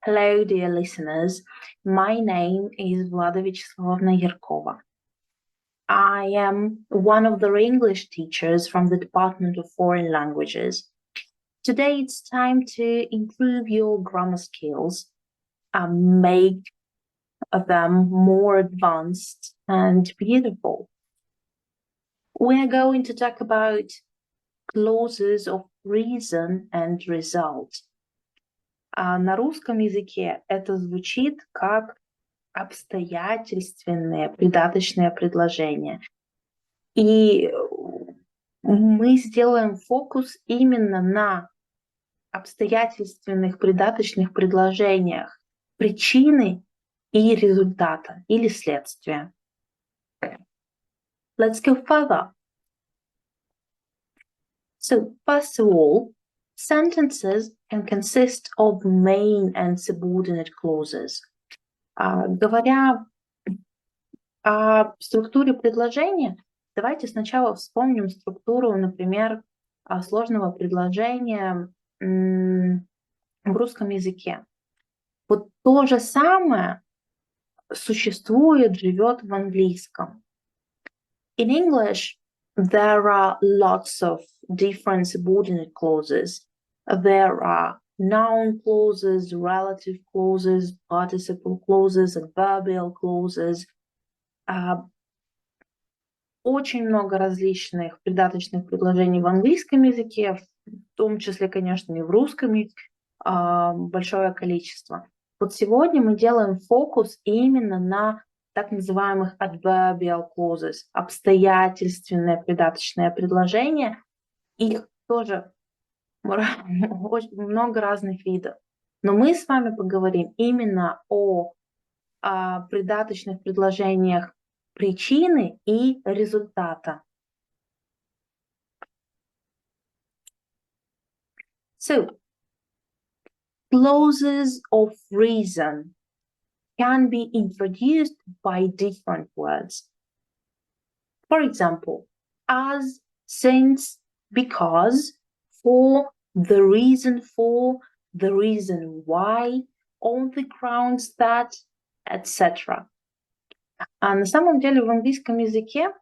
Hello, dear listeners. My name is Vlada Yarkova. I am one of the English teachers from the Department of Foreign Languages. Today it's time to improve your grammar skills and make them more advanced and beautiful. We're going to talk about clauses of reason and result. На русском языке это звучит как обстоятельственные придаточные предложения. И мы сделаем фокус именно на обстоятельственных придаточных предложениях причины и результата или следствия. Let's go further. So, first of all, sentences can consist of main and subordinate clauses. Говоря о структуре предложения, давайте сначала вспомним структуру, например, сложного предложения в русском языке. Вот то же самое существует, живет в английском. In English, there are lots of different subordinate clauses. There are noun clauses, relative clauses, participle clauses, adverbial clauses. Очень много различных придаточных предложений в английском языке, в том числе, конечно, и в русском большое количество. Вот сегодня мы делаем фокус именно на так называемых adverbial clauses, обстоятельственные придаточные предложения. Их тоже очень много разных видов. Но мы с вами поговорим именно о придаточных предложениях причины и результата. So, clauses of reason can be introduced by different words. For example, as, since, because, for, the reason why, on the grounds that, etc. А на самом деле в английском языке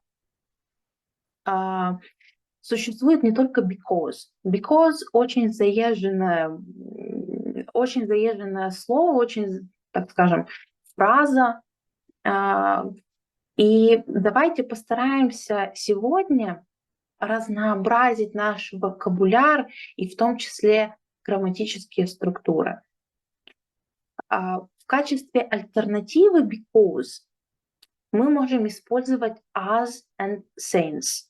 существует не только because. Because очень заезженное слово, очень, так скажем, фраза. И давайте постараемся сегодня разнообразить наш вокабуляр и в том числе грамматические структуры. В качестве альтернативы because мы можем использовать as and since.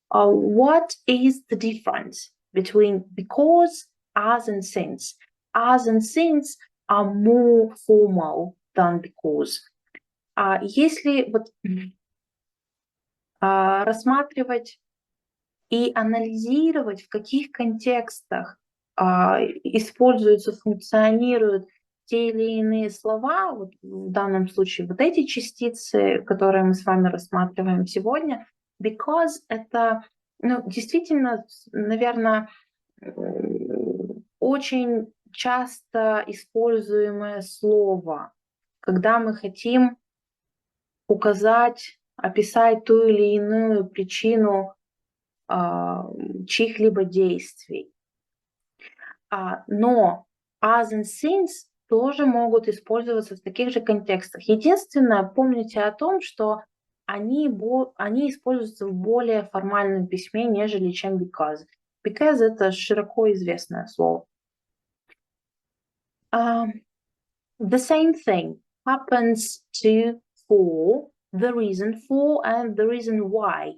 What is the difference between because, as and since? As and since are more formal than because. Если рассматривать и анализировать, в каких контекстах используются, функционируют те или иные слова, вот в данном случае вот эти частицы, которые мы с вами рассматриваем сегодня, because это действительно, наверное, очень часто используемое слово, когда мы хотим указать, описать ту или иную причину чьих-либо действий. Но as and since тоже могут использоваться в таких же контекстах. Единственное, помните о том, что они используются в более формальном письме, нежели чем because. Because — это широко известное слово. The same thing happens to for, the reason for, and the reason why.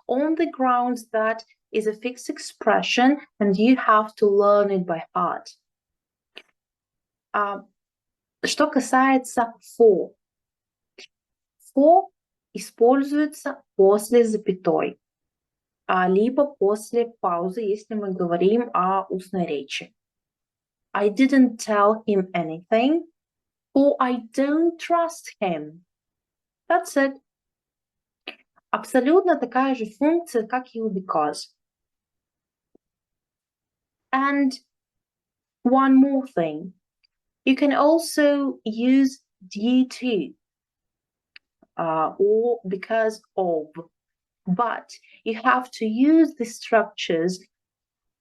On the grounds that is a fixed expression and you have to learn it by heart. Что касается for. For используется после запятой, либо после паузы, если мы говорим о устной речи. I didn't tell him anything, or I don't trust him. That's it. Абсолютно такая же функция, как и у because. And One more thing. You can also use due to or because of, but you have to use the structures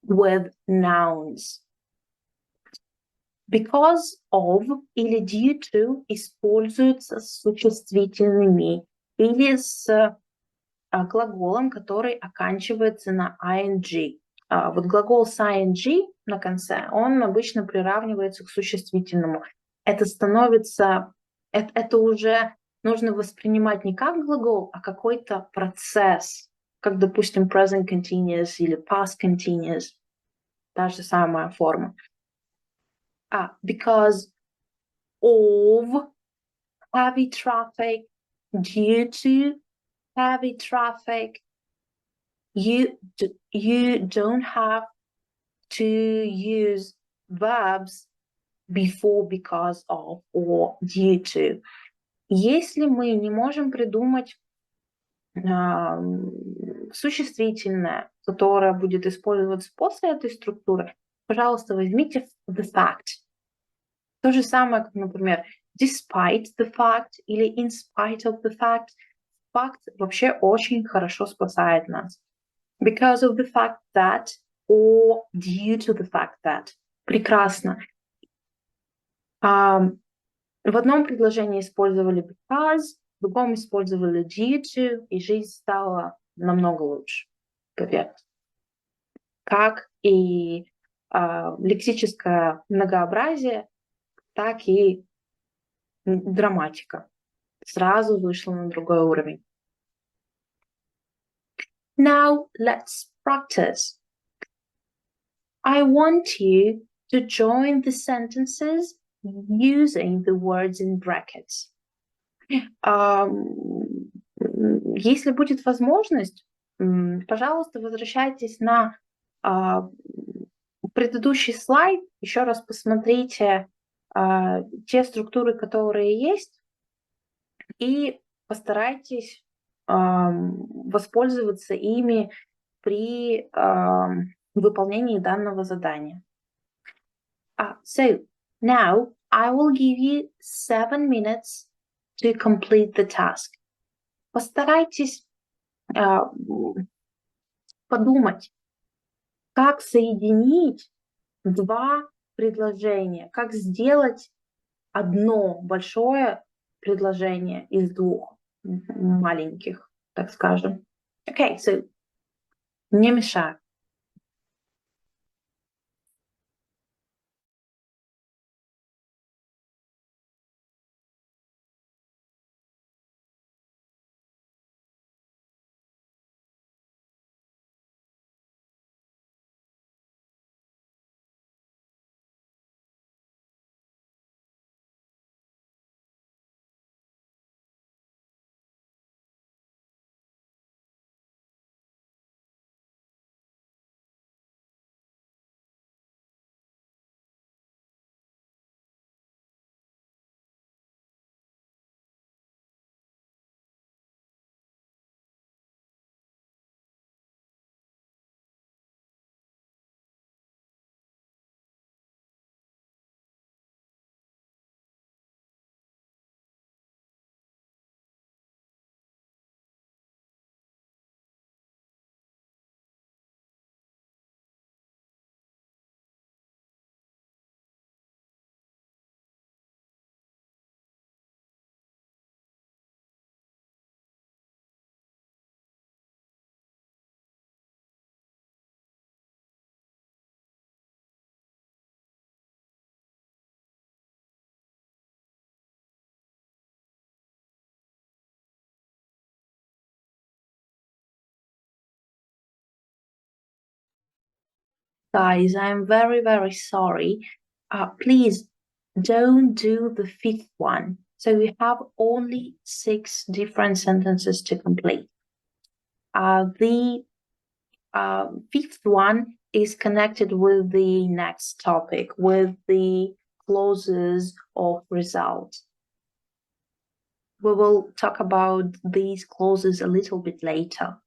with nouns. Because of или due to используются с существительными или с глаголом, который оканчивается на ing. Вот глагол с ing на конце, он обычно приравнивается к существительному. Это становится, это уже нужно воспринимать не как глагол, а какой-то процесс, как, допустим, present continuous или past continuous, та же самая форма. Because of heavy traffic, due to heavy traffic, you don't have to use verbs before, because of, or due to. Если мы не можем придумать существительное, которое будет использоваться после этой структуры, пожалуйста, возьмите the fact. То же самое, как, например, despite the fact или in spite of the fact. Факт вообще очень хорошо спасает нас. Because of the fact that or due to the fact that. Прекрасно. В одном предложении использовали because, в другом использовали due to, и жизнь стала намного лучше. Поверьте. Как и лексическое многообразие, так и грамматика. Сразу вышла на другой уровень. Now let's practice. I want you to join the sentences using the words in brackets. Если будет возможность, пожалуйста, возвращайтесь на предыдущий слайд, еще раз посмотрите те структуры, которые есть, и постарайтесь воспользоваться ими при выполнении данного задания. So now I will give you 7 minutes to complete the task. Постарайтесь подумать, как соединить два предложения, как сделать одно большое предложение из двух маленьких, так скажем. Okay, so не мешай. Guys, I'm very, very sorry. Please don't do the fifth one. So we have only 6 different sentences to complete. The fifth one is connected with the next topic, with the clauses of result. We will talk about these clauses a little bit later.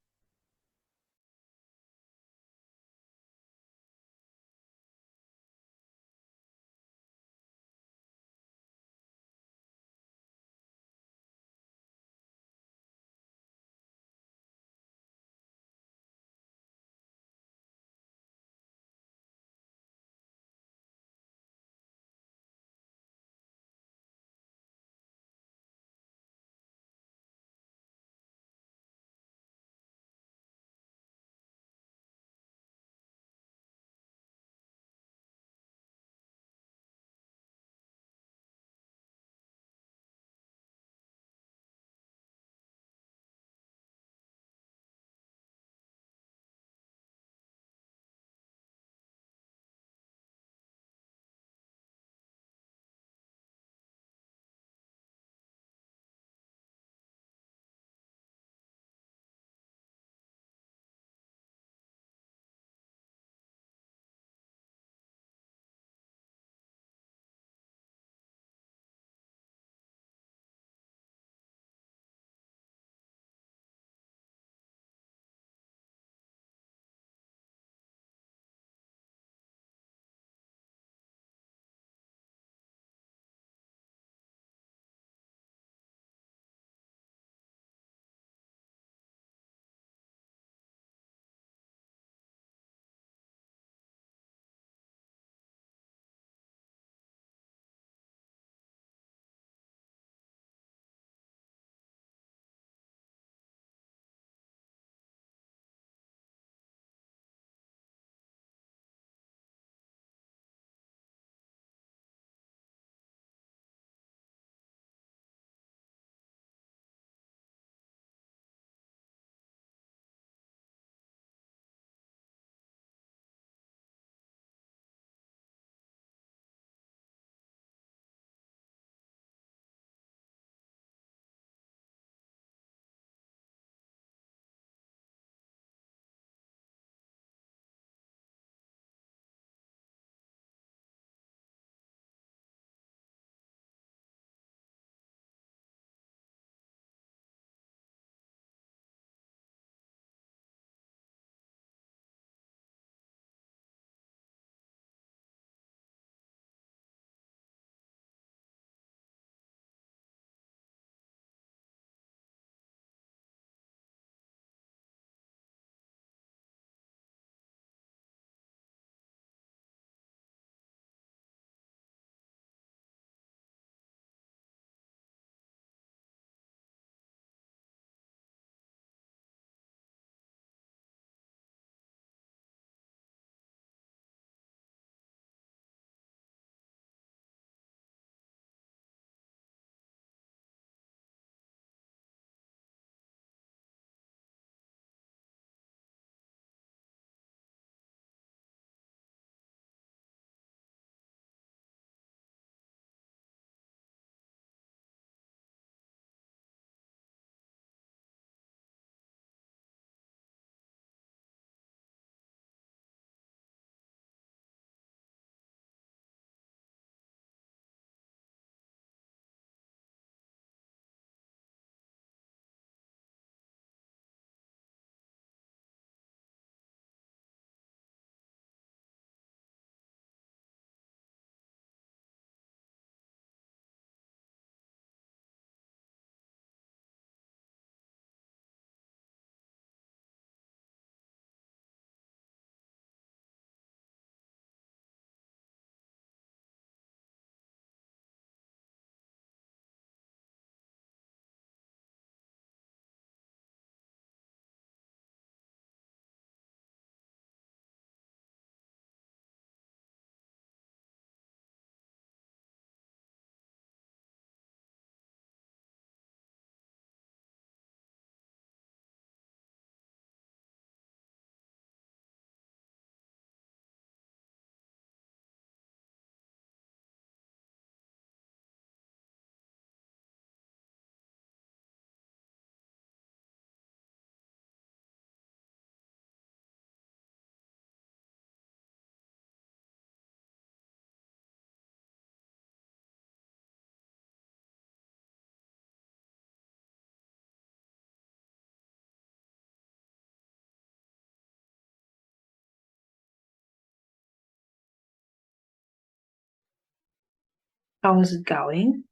How is it going?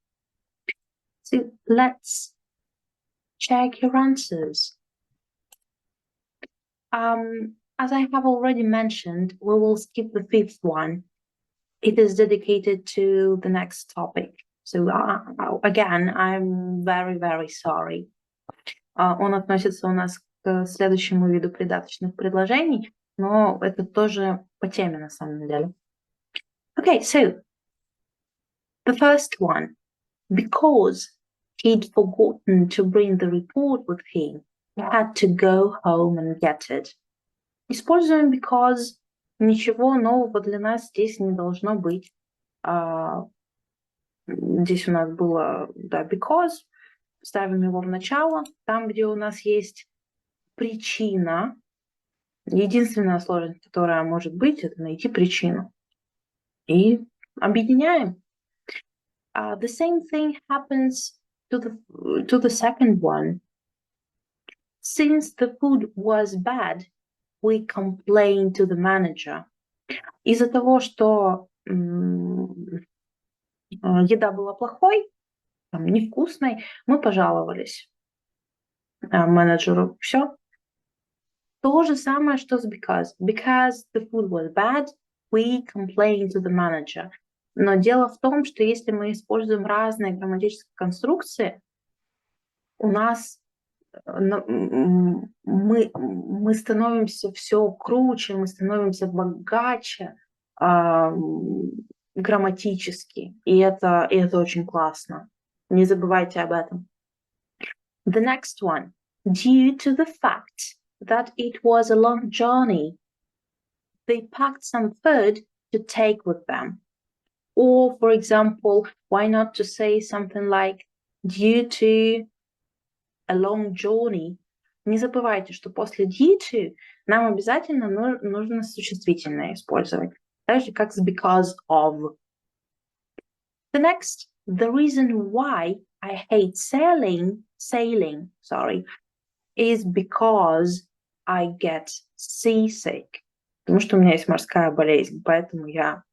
So let's check your answers. As I have already mentioned, we will skip the fifth one. It is dedicated to the next topic. So again, I'm very, very sorry. Он относится у нас к следующему виду придаточных предложений, но это тоже по теме на самом деле. Okay, so the first one, because he'd forgotten to bring the report with him, he had to go home and get it. Используем because, ничего нового для нас здесь не должно быть. Здесь у нас было, да, because, ставим его в начало, там, где у нас есть причина. Единственная сложность, которая может быть, это найти причину. И объединяем. The same thing happens to the second one. Since the food was bad, we complained to the manager. Из-за того, что еда была плохой, невкусной, мы пожаловались менеджеру. Все. То же самое, что с because. Because the food was bad, we complained to the manager. Но дело в том, что если мы используем разные грамматические конструкции, у нас мы становимся все круче, мы становимся богаче грамматически. И это очень классно. Не забывайте об этом. The next one. Due to the fact that it was a long journey, they packed some food to take with them. Or, for example, why not to say something like due to a long journey. Не забывайте, что после due to нам обязательно нужно существительное использовать. Так же, как с because of. The next, the reason why I hate sailing, is because I get seasick. Потому что у меня есть морская болезнь, поэтому я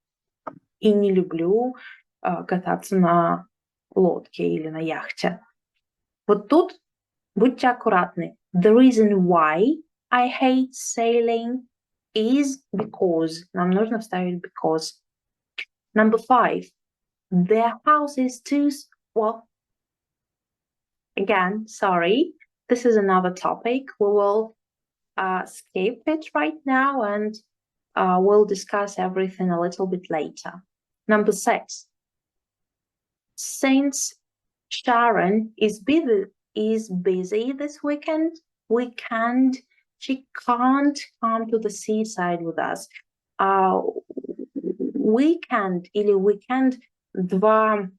и не люблю кататься на лодке или на яхте. Вот тут будьте аккуратны. The reason why I hate sailing is because. Нам нужно вставить because. Number 5. Their house is too... Well, again, sorry. This is another topic. We will skip it right now and we'll discuss everything a little bit later. Number 6. Since Sharon is busy this weekend, she can't come to the seaside with us. Weekend или weekend, два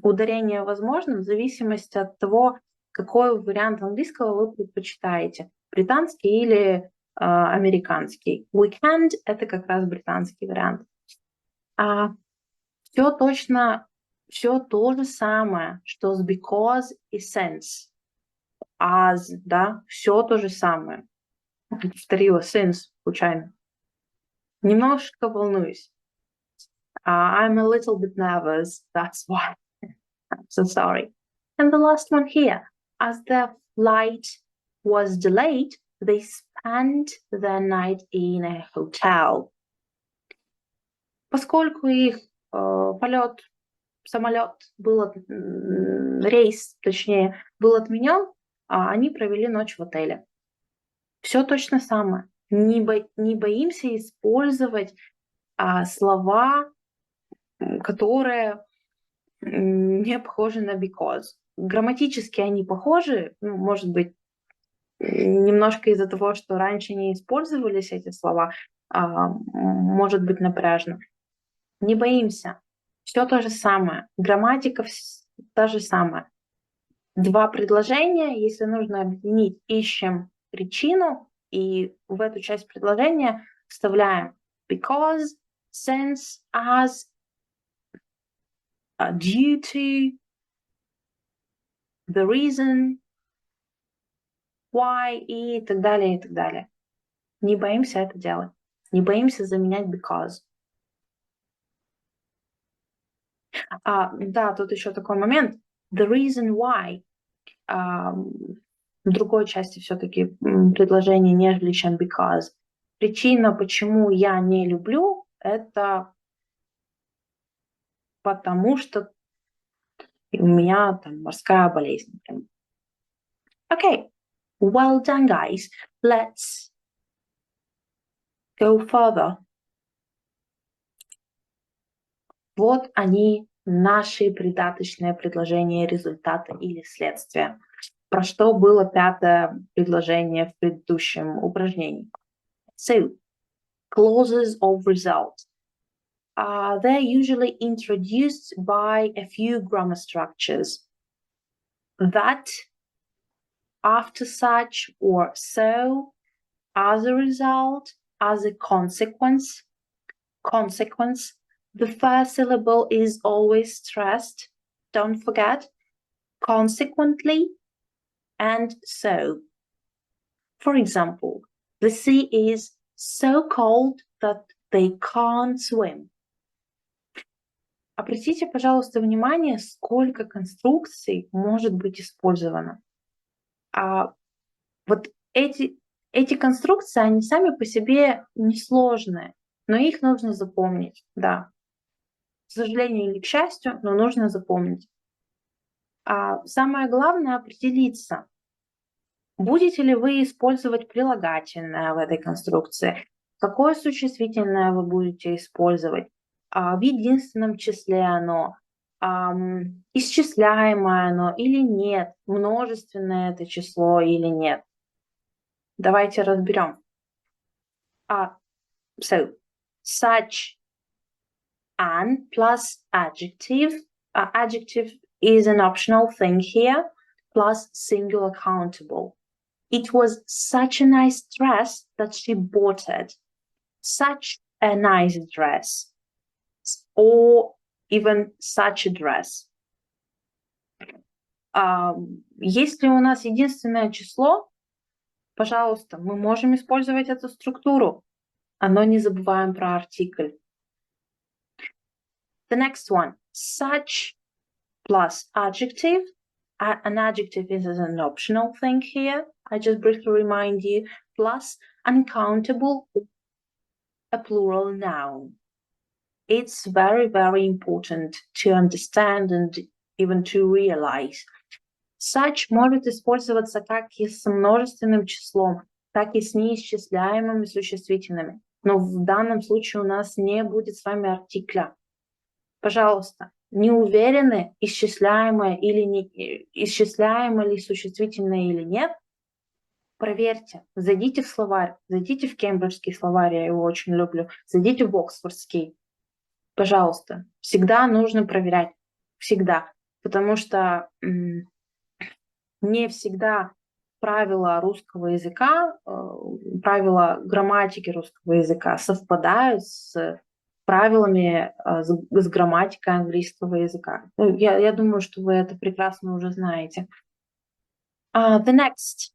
ударения возможны в зависимости от того, какой вариант английского вы предпочитаете, британский или американский. Weekend — это как раз британский вариант. Все то же самое, что с because и since. As, да, все то же самое. Повторила since случайно. Немножко волнуюсь. I'm a little bit nervous, that's why. I'm so sorry. And the last one here. As their flight was delayed, they spent the night in a hotel. Поскольку их рейс, точнее, был отменен, они провели ночь в отеле. Все точно самое. Не боимся использовать слова, которые не похожи на because. Грамматически они похожи, может быть, немножко из-за того, что раньше не использовались эти слова, может быть напряжно. Не боимся. Все то же самое. Грамматика та же самая. Два предложения, если нужно объединить, ищем причину, и в эту часть предложения вставляем because, since, as, due to, the reason, why и так далее, и так далее. Не боимся это делать. Не боимся заменять because. Да, тут еще такой момент. The reason why. В другой части все-таки предложение, нежели чем because. Причина, почему я не люблю, это потому что у меня там морская болезнь. Okay, well done, guys. Let's go further. Вот они, наши придаточные предложения, результаты или следствия. Про что было пятое предложение в предыдущем упражнении. So, clauses of result. They're usually introduced by a few grammar structures. That, after such, or so, as a result, as a consequence. Consequence. The first syllable is always stressed. Don't forget. Consequently, and so. For example, the sea is so cold that they can't swim. Обратите, пожалуйста, внимание, сколько конструкций может быть использовано. Вот эти конструкции, они сами по себе несложные, но их нужно запомнить, да. К сожалению или к счастью, но нужно запомнить. Самое главное — определиться, будете ли вы использовать прилагательное в этой конструкции, какое существительное вы будете использовать, в единственном числе оно, исчисляемое оно или нет, множественное это число или нет. Давайте разберем. So, such an plus adjective. Adjective is an optional thing here, plus singular countable. It was such a nice dress that she bought it. Such a nice dress. Or even such a dress. Если у нас единственное число, пожалуйста, мы можем использовать эту структуру, но не забываем про артикль. The next one, such plus adjective. An adjective is an optional thing here. I just briefly remind you. Plus uncountable, a plural noun. It's very, very important to understand and even to realize. Such может использоваться как и с множественным числом, так и с неисчисляемыми существительными. Но в данном случае у нас не будет с вами артикля. Пожалуйста, не уверены, исчисляемое или не исчисляемо ли существительное или нет, проверьте, зайдите в словарь, зайдите в кембриджский словарь, я его очень люблю, зайдите в оксфордский. Пожалуйста, всегда нужно проверять, всегда, потому что не всегда правила русского языка, правила грамматики русского языка совпадают с правилами, с грамматикой английского языка. Я думаю, что вы это прекрасно уже знаете. The next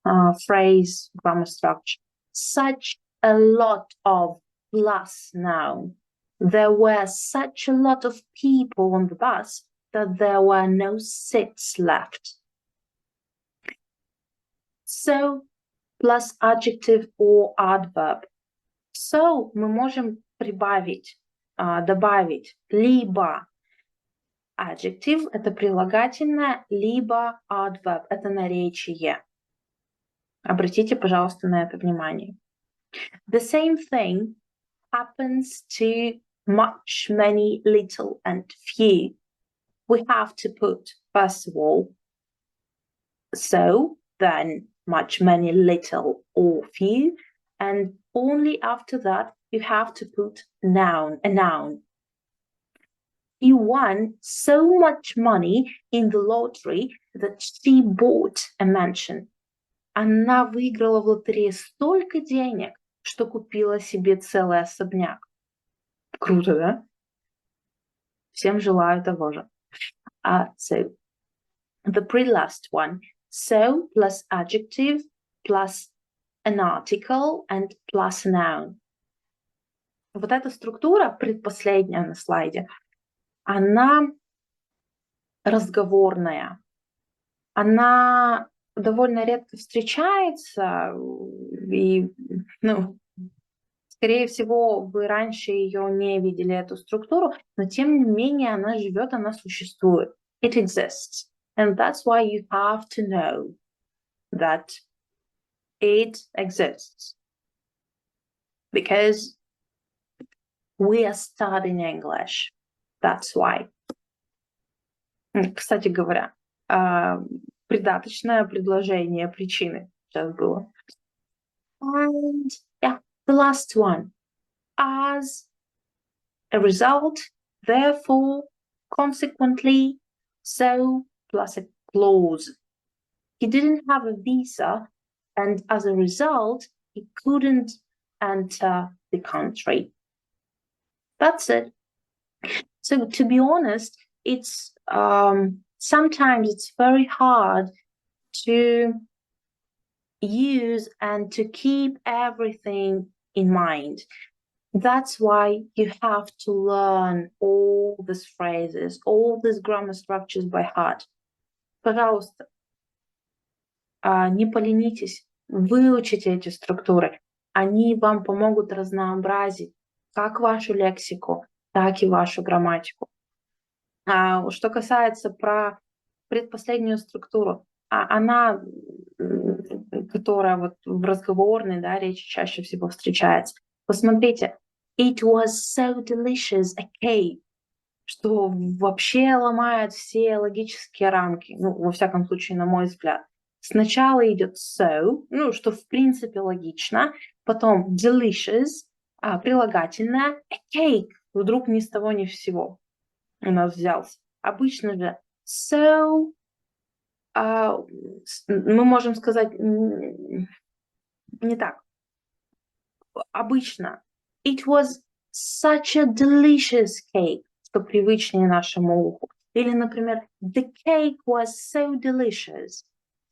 phrase, grammar structure. Such a lot of plus noun. There were such a lot of people on the bus that there were no seats left. So plus adjective or adverb. So мы можем прибавить, добавить либо adjective, это прилагательное, либо adverb, это наречие. Обратите, пожалуйста, на это внимание. The same thing happens to much, many, little, and few. We have to put, first of all, so, then much, many, little, or few, and only after that you have to put noun, a noun. He won so much money in the lottery that she bought a mansion. Она выиграла в лотерее столько денег, что купила себе целый особняк. Круто, да? Всем желаю того же. So, the pre-last one. So plus adjective plus an article and plus a noun. Вот эта структура, предпоследняя на слайде, она разговорная. Она довольно редко встречается, и, ну, скорее всего, вы раньше ее не видели, эту структуру, но тем не менее она живет, она существует. It exists. And that's why you have to know that it exists. Because we are studying English. That's why. Кстати говоря, придаточное предложение причины сейчас было. And yeah, the last one. As a result, therefore, consequently, so, plus a clause. He didn't have a visa, and as a result, he couldn't enter the country. That's it. So to be honest, it's sometimes it's very hard to use and to keep everything in mind. That's why you have to learn all these phrases, all these grammar structures by heart. Пожалуйста, не поленитесь, выучите эти структуры. Они вам помогут разнообразить как вашу лексику, так и вашу грамматику. Что касается про предпоследнюю структуру, она, которая вот в разговорной, да, речи чаще всего встречается. Посмотрите, it was so delicious a cake, что вообще ломает все логические рамки, ну, во всяком случае, на мой взгляд. Сначала идет so, ну, что в принципе логично, потом delicious, прилагательное, a cake, вдруг ни с того ни с сего у нас взялся. Обычно же so, мы можем сказать не так. Обычно it was such a delicious cake, что привычнее нашему уху. Или, например, the cake was so delicious.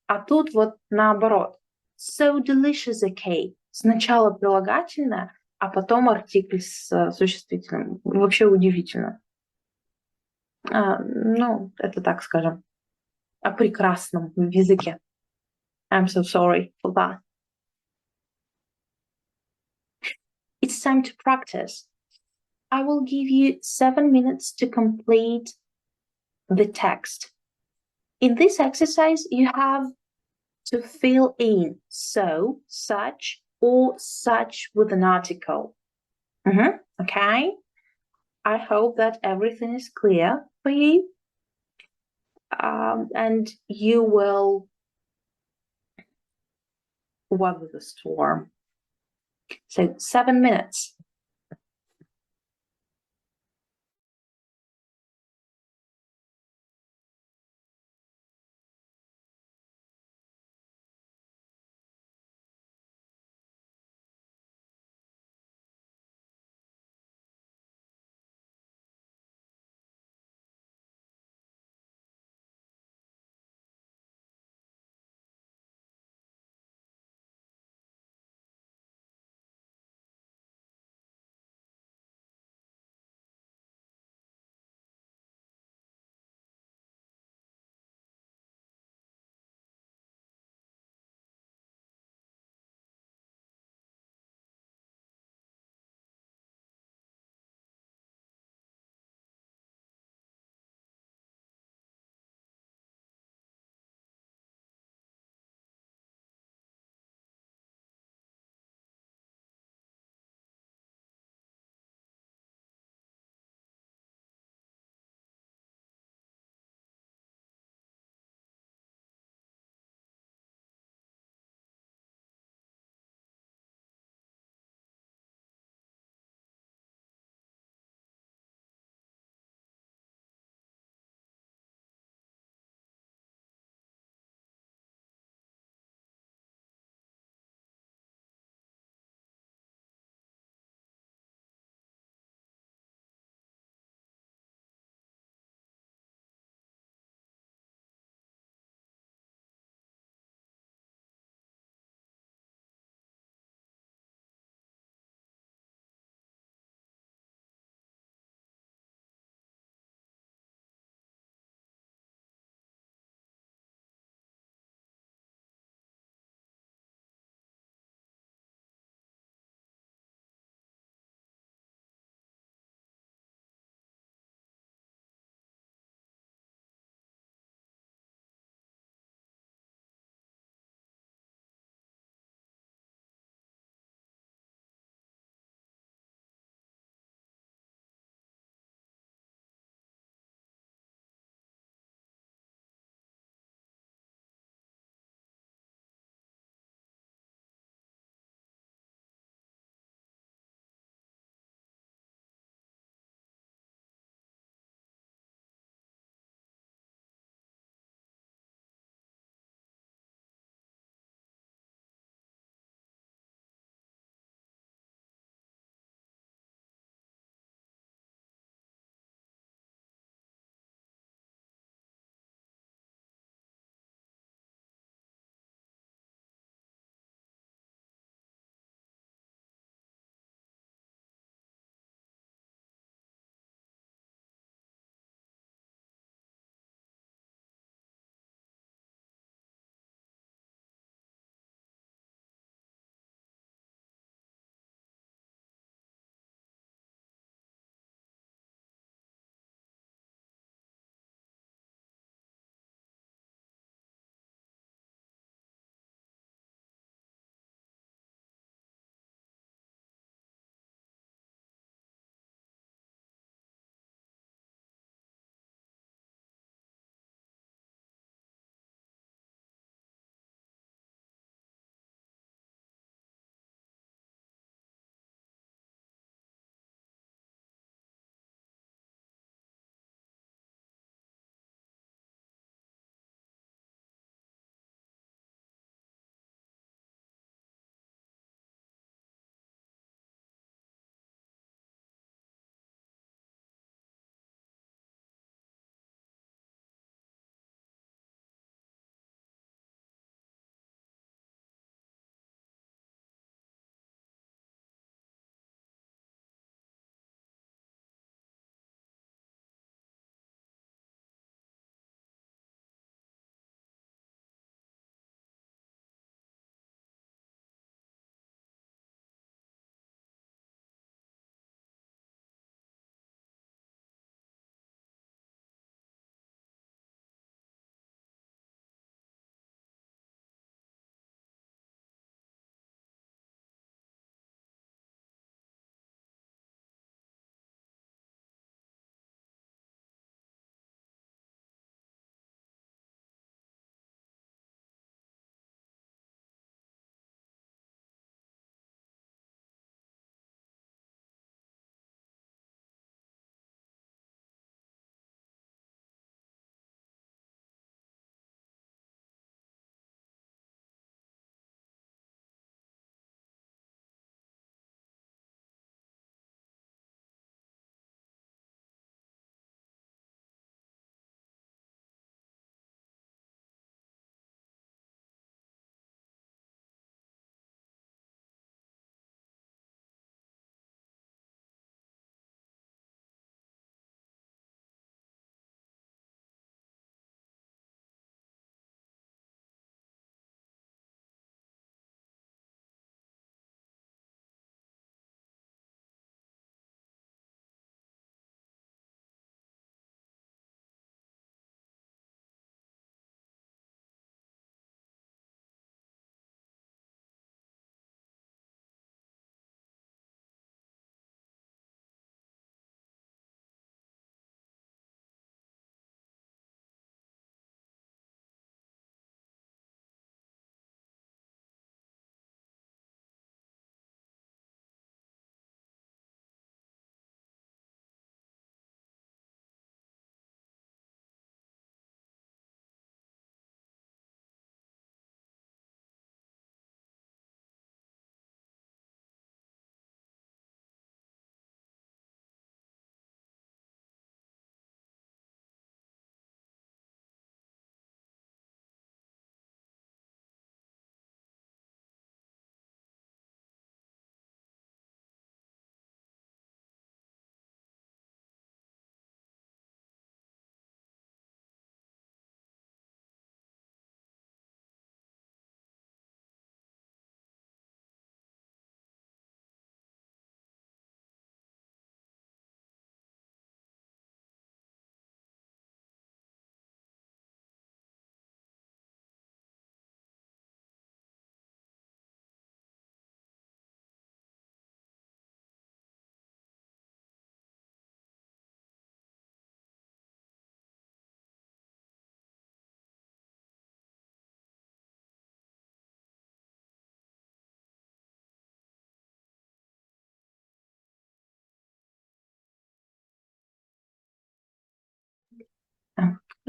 А тут вот наоборот. So delicious a cake. Сначала прилагательное, а потом артикль с существительным. Вообще удивительно. Ну, это так скажем. О прекрасном в языке. I'm so sorry for that. It's time to practice. I will give you 7 minutes to complete the text. In this exercise, you have to fill in so, such, or such with an article. Okay? I hope that everything is clear for you. And you will weather the storm. So 7 minutes.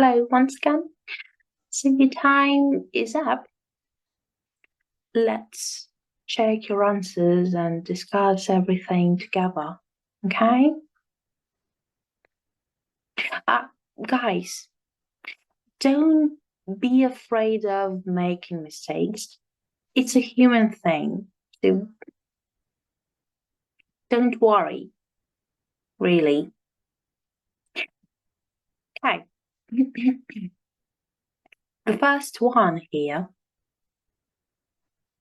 Hello once again. So your time is up. Let's check your answers and discuss everything together. Okay? Guys, don't be afraid of making mistakes. It's a human thing. So don't worry, really. Okay. The first one here.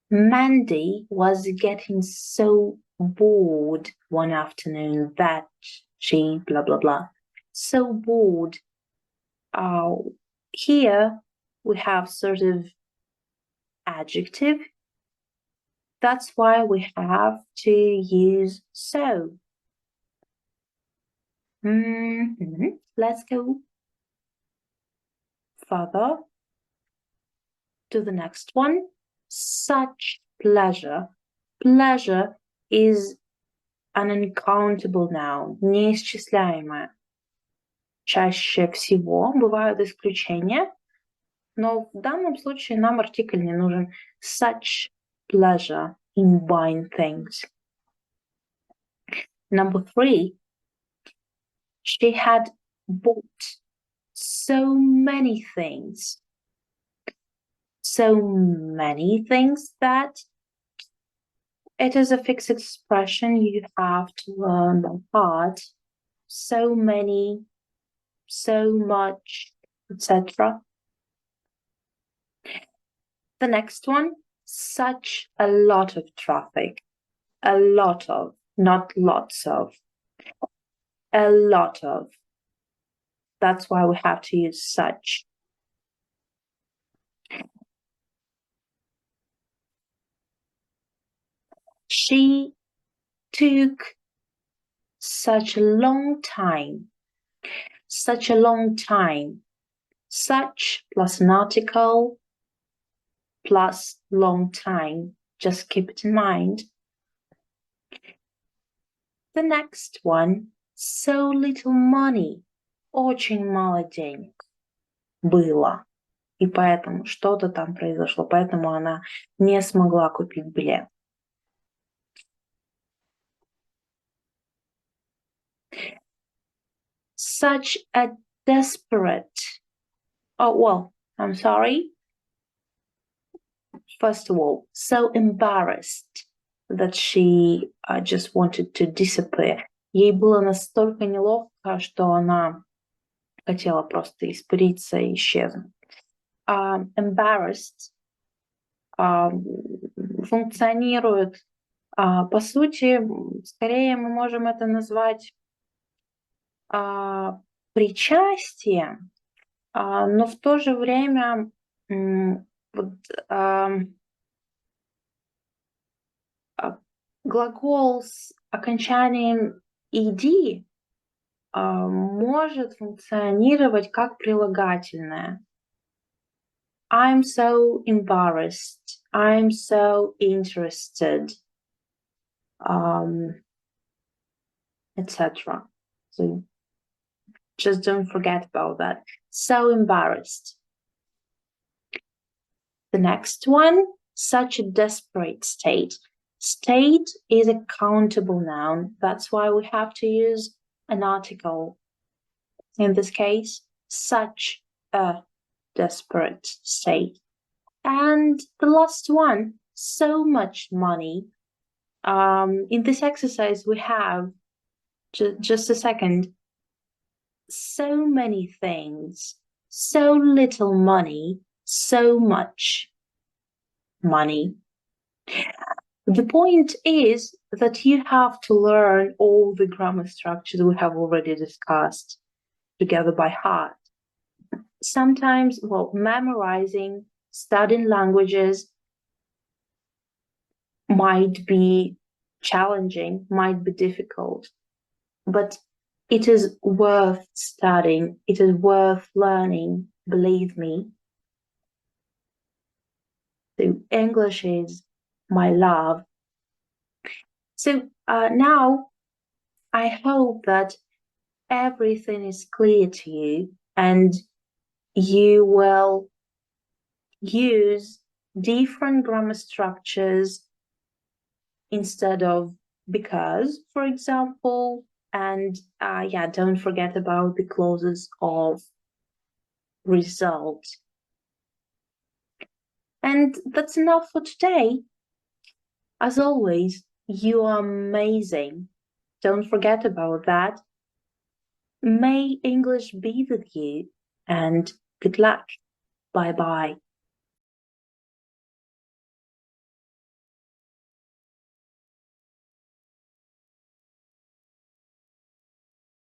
Mandy was getting so bored one afternoon that she blah blah blah. So bored. Here we have sort of adjective. That's why we have to use so. Let's go further to the next one. Such pleasure. Pleasure is an uncountable noun, неисчисляемое. Чаще всего бывают исключения, но в данном случае нам артикль не нужен. Such pleasure in buying things. Number 3. She had bought so many things. So many things that it is a fixed expression you have to learn by heart. So many, so much, etc. The next one, such a lot of traffic. A lot of, not lots of. A lot of. That's why we have to use such. She took such a long time. Such a long time. Such plus an article plus long time. Just keep it in mind. The next one, so little money. Очень мало денег было. И поэтому что-то там произошло, поэтому она не смогла купить билет. Such a desperate. Oh, well, I'm sorry. First of all, so embarrassed that she just wanted to disappear. Ей было настолько неловко, что она хотела просто испариться и исчезнуть. Embarrassed функционирует, по сути, скорее мы можем это назвать причастием, но в то же время глагол с окончанием «ed» может функционировать как прилагательное. I'm so embarrassed. I'm so interested. Etc. So just don't forget about that. So embarrassed. The next one, such a desperate state. State is a countable noun. That's why we have to use an article. In this case, such a desperate state. And the last one, so much money. In this exercise, we have, just a second, so many things, so little money, so much money. The point is that you have to learn all the grammar structures we have already discussed together by heart. Sometimes, well, memorizing, studying languages might be challenging, might be difficult, but it is worth studying. It is worth learning, believe me. So English is my love. So now I hope that everything is clear to you and you will use different grammar structures instead of because, for example. And yeah, don't forget about the clauses of result. And that's enough for today. As always, you are amazing. Don't forget about that. May English be with you, and good luck. Bye bye.